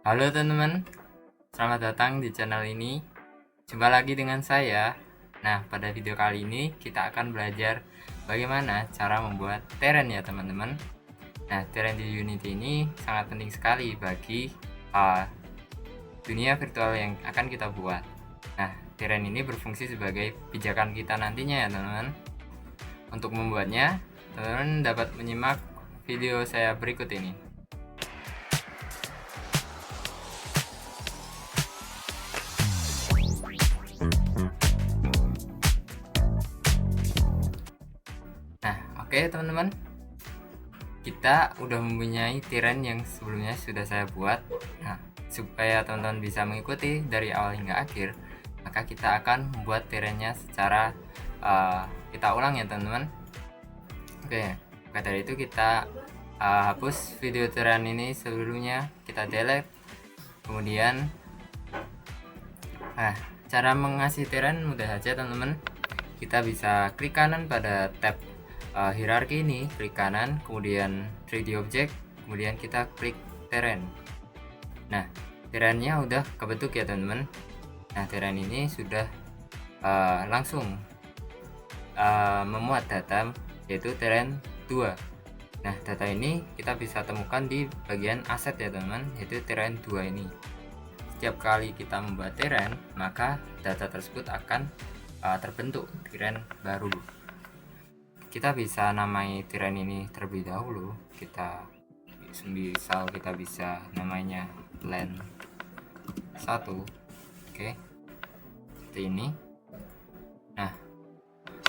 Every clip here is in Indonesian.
Halo teman-teman, selamat datang di channel ini. Jumpa lagi dengan saya. Nah, pada video kali ini kita akan belajar bagaimana cara membuat terrain ya teman-teman. Nah, terrain di Unity ini sangat penting sekali bagi dunia virtual yang akan kita buat. Nah, terrain ini berfungsi sebagai pijakan kita nantinya ya teman-teman. Untuk membuatnya, teman-teman dapat menyimak video saya berikut ini. Nah, oke teman-teman, kita udah mempunyai terrain yang sebelumnya sudah saya buat. Nah, supaya teman-teman bisa mengikuti dari awal hingga akhir, maka kita akan membuat terrainnya secara kita ulang ya teman-teman. Oke, maka dari itu kita hapus video terrain ini sebelumnya, kita delete. Kemudian cara mengasih terrain mudah saja teman-teman. Kita bisa klik kanan pada tab hierarki ini, klik kanan, kemudian 3D object, kemudian kita klik terrain. Nah, terrainnya udah kebentuk ya teman-teman. Nah, terrain ini sudah langsung memuat data, yaitu terrain 2. Nah, data ini kita bisa temukan di bagian aset ya teman-teman, yaitu terrain 2 ini. Setiap kali kita membuat terrain, maka data tersebut akan terbentuk terrain baru. Kita bisa namai terrain ini terlebih dahulu. Misal kita bisa namanya land 1. Oke, seperti ini. Nah,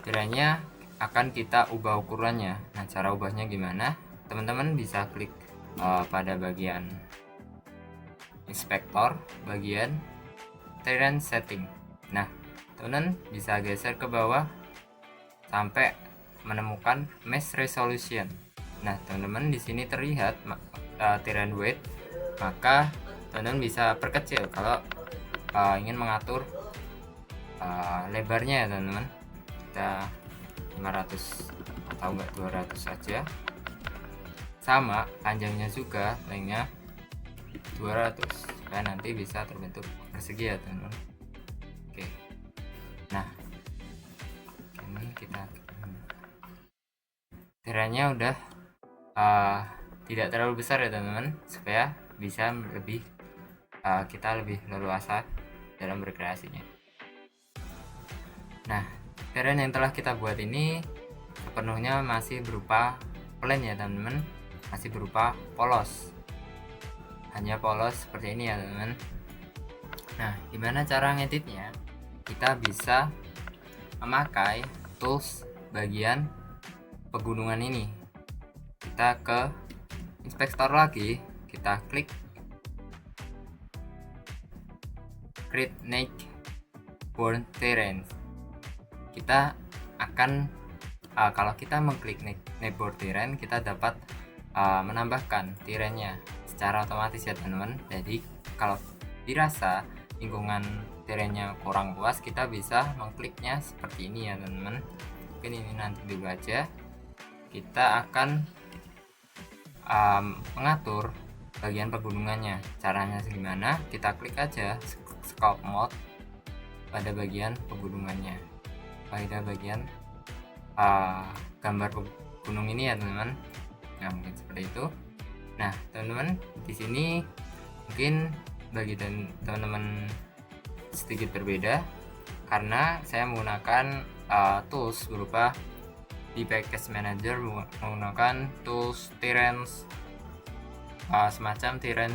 terrainnya akan kita ubah ukurannya. Nah, cara ubahnya gimana? Teman-teman bisa klik pada bagian inspektor, bagian terrain setting. Nah, teman-teman bisa geser ke bawah sampai menemukan mesh resolution. Nah, teman-teman di sini terlihat terrain width, maka teman-teman bisa perkecil kalau ingin mengatur lebarnya ya teman-teman. Kita 500 atau enggak 200 saja. Sama panjangnya juga, lainnya 200 supaya nanti bisa terbentuk persegi ya teman-teman. Oke. Nah, ini kita terrainnya udah tidak terlalu besar ya teman-teman, supaya bisa kita lebih leluasa dalam berkreasinya. Nah, terrain yang telah kita buat ini sepenuhnya masih berupa plain ya teman-teman, masih berupa polos, hanya polos seperti ini ya teman-teman. Nah, gimana cara ngeditnya? Kita bisa memakai tools bagian pegunungan ini. Kita ke inspektor lagi, kita klik create neighborhood terrain. Kita akan kalau kita mengklik neighborhood terrain, kita dapat menambahkan terrainnya secara otomatis ya teman-teman. Jadi kalau dirasa lingkungan terrainnya kurang luas, kita bisa mengkliknya seperti ini ya teman-teman. Mungkin ini nanti dulu aja. Kita akan mengatur bagian pegunungannya. Caranya gimana? Kita klik aja scope mode pada bagian pegunungannya, pada bagian gambar gunung ini ya teman-teman. Nah, mungkin seperti itu. Nah, teman-teman, di sini mungkin bagi teman-teman sedikit berbeda karena saya menggunakan tools berupa di package manager, menggunakan tools terrain semacam terrain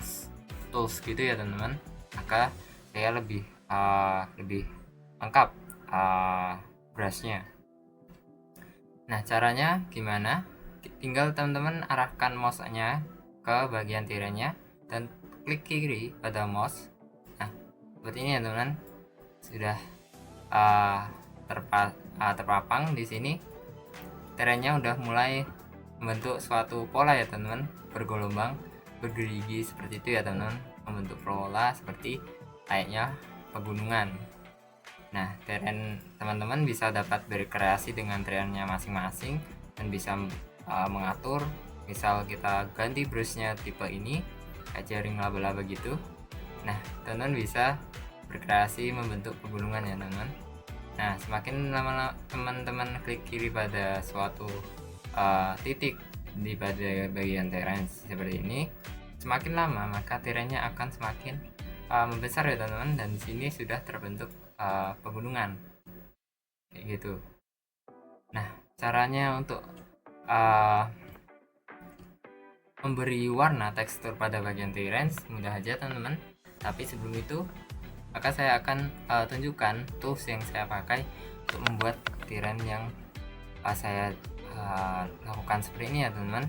tools gitu ya teman-teman. Maka saya lebih lengkap brushnya. Nah, caranya gimana? Tinggal teman-teman arahkan mouse-nya ke bagian terrainnya dan klik kiri pada mouse. Nah, seperti ini ya teman-teman. Sudah terpapang di sini. Terrainnya udah mulai membentuk suatu pola ya teman-teman, bergelombang, bergerigi seperti itu ya teman-teman, membentuk pola seperti layaknya pegunungan. Nah, terrain teman-teman bisa dapat berkreasi dengan terrainnya masing-masing dan bisa mengatur. Misal kita ganti brushnya tipe ini kayak jaring laba-laba gitu, Nah, teman-teman bisa berkreasi membentuk pegunungan ya teman-teman. Nah, semakin lama teman-teman klik kiri pada suatu titik di pada bagian terrain seperti ini, semakin lama maka terrainnya akan semakin membesar ya teman-teman, dan di sini sudah terbentuk pegunungan kayak gitu. Nah, caranya untuk memberi warna tekstur pada bagian terrain mudah aja teman-teman. Tapi sebelum itu, maka saya akan tunjukkan tools yang saya pakai untuk membuat terrain yang saya lakukan seperti ini ya teman-teman.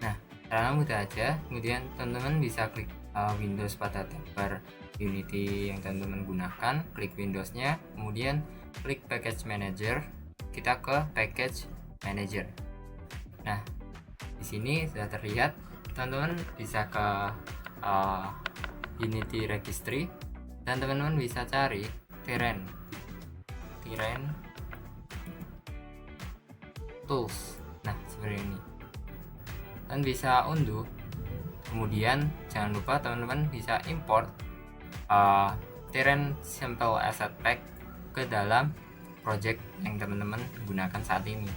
Nah, caranya mudah aja. Kemudian teman-teman bisa klik Windows pada tab Unity yang teman-teman gunakan, klik Windowsnya, kemudian klik Package Manager, kita ke Package Manager. Nah, di sini sudah terlihat, teman-teman bisa ke Unity Registry dan teman-teman bisa cari terrain tools. Nah, seperti ini. Dan bisa undo. Kemudian jangan lupa teman-teman bisa import terrain sample asset pack ke dalam project yang teman-teman gunakan saat ini.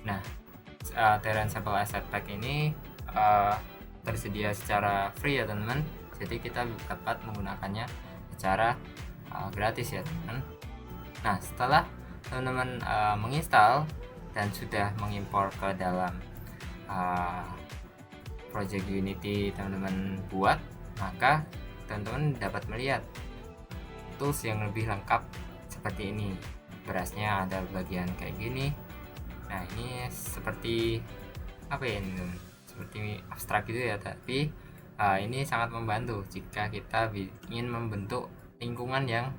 Nah, terrain sample asset pack ini tersedia secara free ya teman-teman, jadi kita dapat menggunakannya secara gratis ya teman-teman. Nah, setelah teman-teman menginstal dan sudah mengimpor ke dalam project Unity teman-teman buat, maka teman-teman dapat melihat tools yang lebih lengkap seperti ini. Berasnya ada bagian kayak gini. Nah, ini seperti apa ya ini, seperti abstrak gitu ya, tapi ini sangat membantu jika kita ingin membentuk lingkungan yang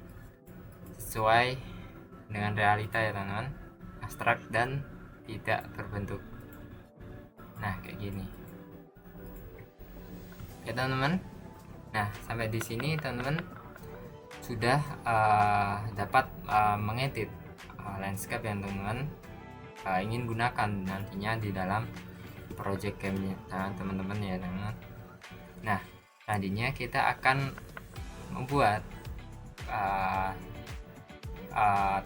sesuai dengan realita ya teman-teman, abstrak dan tidak berbentuk. Nah, kayak gini ya teman-teman. Nah, sampai di sini teman-teman sudah dapat mengedit landscape yang teman-teman ingin gunakan nantinya di dalam project game teman-teman ya teman-teman. Nah, nantinya kita akan membuat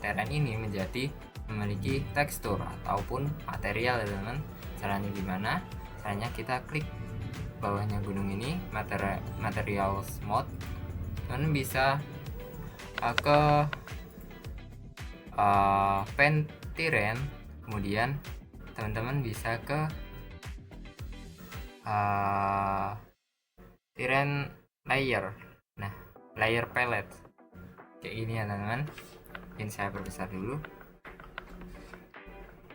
terrain ini menjadi memiliki tekstur ataupun material ya teman-teman. Caranya gimana? Caranya kita klik bawahnya gunung ini, materials mode, dan bisa ke paint terrain, kemudian teman-teman bisa ke terrain layer. Nah, layer palette kayak gini ya teman-teman. Ini saya perbesar dulu.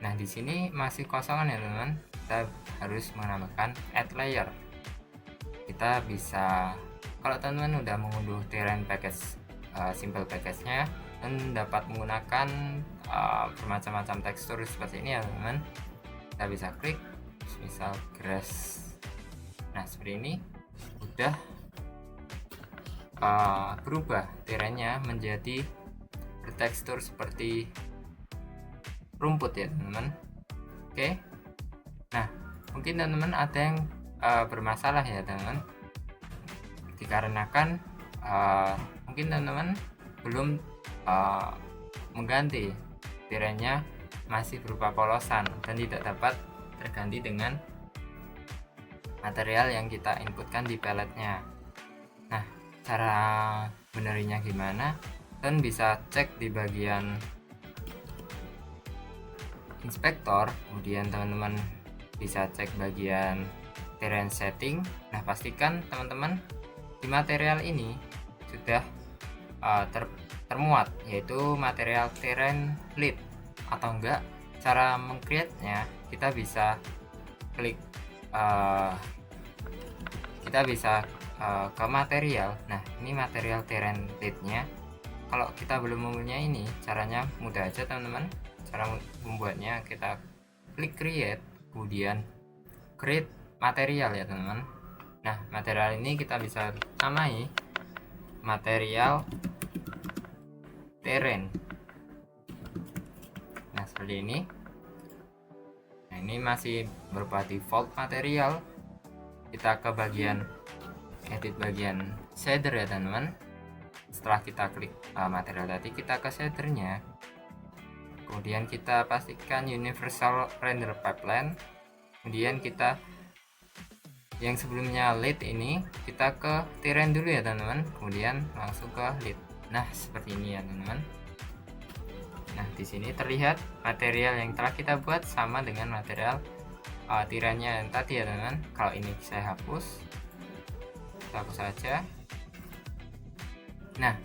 Nah, di sini masih kosongan ya teman-teman, kita harus menambahkan add layer. Kita bisa, kalau teman-teman udah mengunduh terrain package simple package-nya, dan dapat menggunakan bermacam-macam tekstur seperti ini ya teman-teman, kita bisa klik misal grass. Nah, seperti ini udah berubah terrainnya menjadi bertekstur seperti rumput ya teman-teman. Oke. Nah, mungkin teman-teman ada yang bermasalah ya teman-teman, dikarenakan mungkin teman-teman belum mengganti terrainnya, masih berupa polosan dan tidak dapat terganti dengan material yang kita inputkan di palette-nya. Nah, cara benerinya gimana? Dan bisa cek di bagian inspektor, kemudian teman-teman bisa cek bagian terrain setting. Nah, pastikan teman-teman di material ini sudah termuat, yaitu material terrain lead, atau enggak cara meng-create-nya kita bisa klik ke material. Nah, ini material terrain lead-nya. Kalau kita belum mempunyai ini, caranya mudah aja teman-teman. Cara membuatnya kita klik create, kemudian create material ya teman-teman. Nah, material ini kita bisa namai material terrain. Nah, seperti ini. Nah, ini masih berupa default material. Kita ke bagian edit bagian shader ya teman-teman. Setelah kita klik material tadi, kita ke shadernya, kemudian kita pastikan universal render pipeline, kemudian kita yang sebelumnya lead ini kita ke terrain dulu ya teman-teman, kemudian langsung ke lead. Nah seperti ini ya teman-teman. Nah di sini terlihat material yang telah kita buat sama dengan material tirannya yang tadi ya teman-teman. Kalau ini saya hapus, kita hapus saja. Nah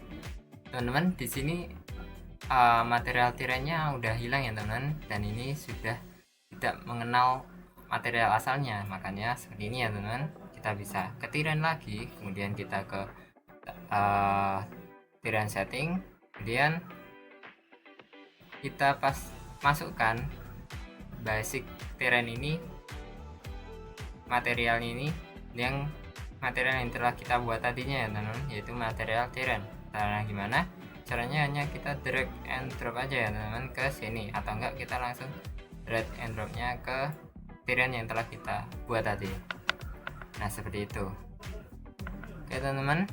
teman-teman, di sini material tirannya udah hilang ya teman-teman, dan ini sudah tidak mengenal material asalnya, makanya seperti ini ya teman-teman. Kita bisa ke tiran lagi, kemudian kita ke tiran setting, kemudian kita masukkan basic tiran ini, material ini yang material yang telah kita buat tadinya ya teman-teman, yaitu material tiran. Caranya gimana? Caranya hanya kita drag and drop aja ya teman-teman ke sini, atau enggak kita langsung drag and dropnya ke tiran yang telah kita buat tadi. Nah seperti itu. Oke teman-teman,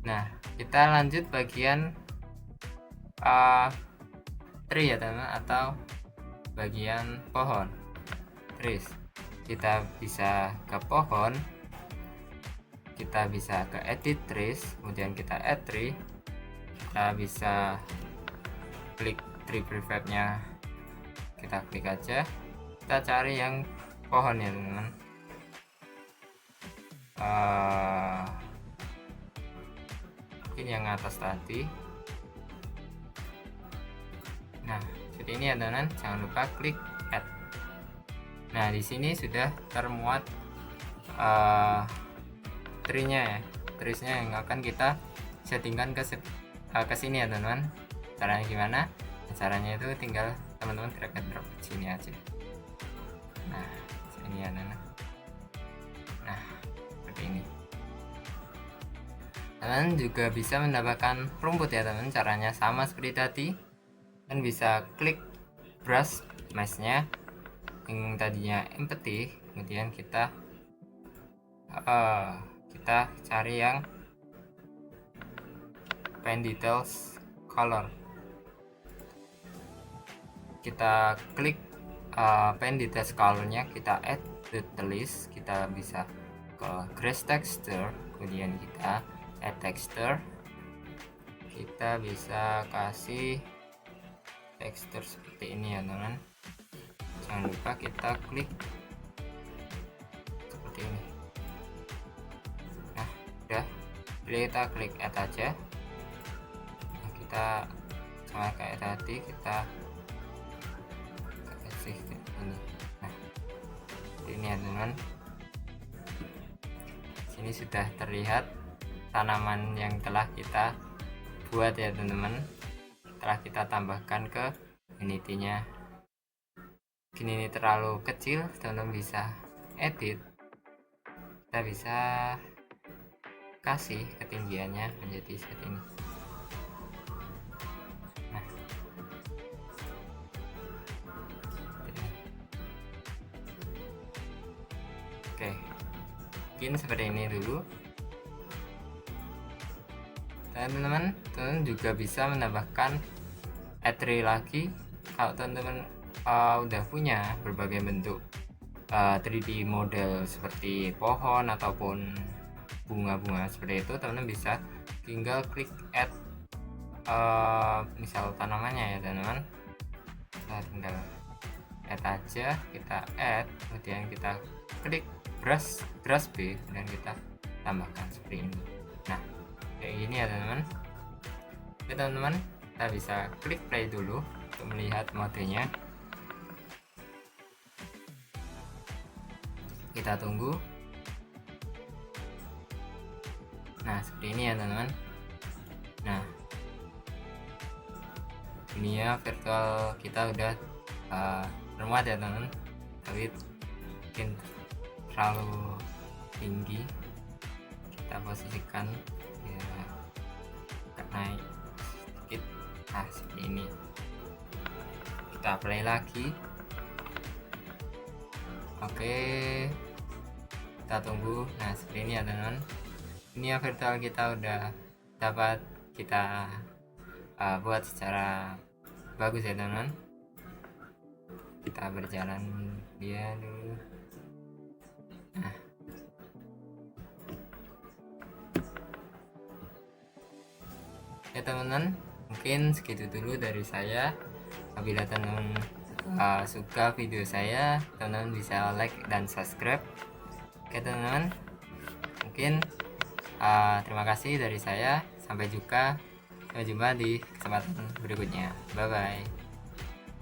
nah kita lanjut bagian tree ya teman-teman, atau bagian pohon trees. Kita bisa ke pohon, kita bisa ke edit trees, kemudian kita add tree, kita bisa klik tree prefab nya, kita klik aja, kita cari yang pohon ya teman-teman. Mungkin yang atas tadi. Nah seperti ini ya teman-teman, jangan lupa klik add. Nah di sini sudah termuat tree-nya ya, trees-nya yang akan kita settingkan ke sini ya teman-teman. Caranya gimana? Caranya itu tinggal teman-teman drag and drop ke sini aja. Nah sini ya teman-teman. Nah seperti ini. Kalian juga bisa menambahkan rumput ya teman-teman. Caranya sama seperti tadi, dan bisa klik brush mesh-nya yang tadinya empty, kemudian kita cari yang paint details color, kita klik paint details colornya, kita add to the list, kita bisa ke grass texture, kemudian kita add texture, kita bisa kasih tekstur seperti ini ya teman-teman. Jangan lupa kita klik seperti ini. Nah udah, kita klik add aja. Nah, kita sama kayak tadi, kita kasih ini. Nah ini ya teman-teman, sini sudah terlihat tanaman yang telah kita buat ya teman-teman. Setelah kita tambahkan ke unity-nya. Gini, ini terlalu kecil, teman-teman bisa edit, kita bisa kasih ketinggiannya menjadi seperti ini. Nah oke, mungkin seperti ini dulu. Teman-teman juga bisa menambahkan add tree lagi kalau teman-teman udah punya berbagai bentuk 3D model seperti pohon ataupun bunga-bunga seperti itu. Teman-teman bisa tinggal klik add misal tanamannya ya teman-teman. Kita tinggal add aja, kita add, kemudian kita klik brush B, dan kita tambahkan seperti ini. Nah kayak gini ya teman-teman. Oke teman-teman, kita bisa klik play dulu untuk melihat modenya. Kita tunggu. Nah seperti ini ya teman-teman. Nah ini ya virtual kita udah termuat ya teman-teman, tapi mungkin terlalu tinggi, kita posisikan ya naik sedikit. Nah seperti ini, kita play lagi. Oke, kita tunggu. Nah seperti ini ya teman-teman, ini ya virtual kita udah dapat kita buat secara bagus ya teman-teman. Kita berjalan dia dulu. Nah ya teman-teman, mungkin segitu dulu dari saya. Apabila teman-teman suka video saya, teman-teman bisa like dan subscribe. Oke teman-teman, mungkin terima kasih dari saya. Sampai jumpa di kesempatan berikutnya. Bye bye.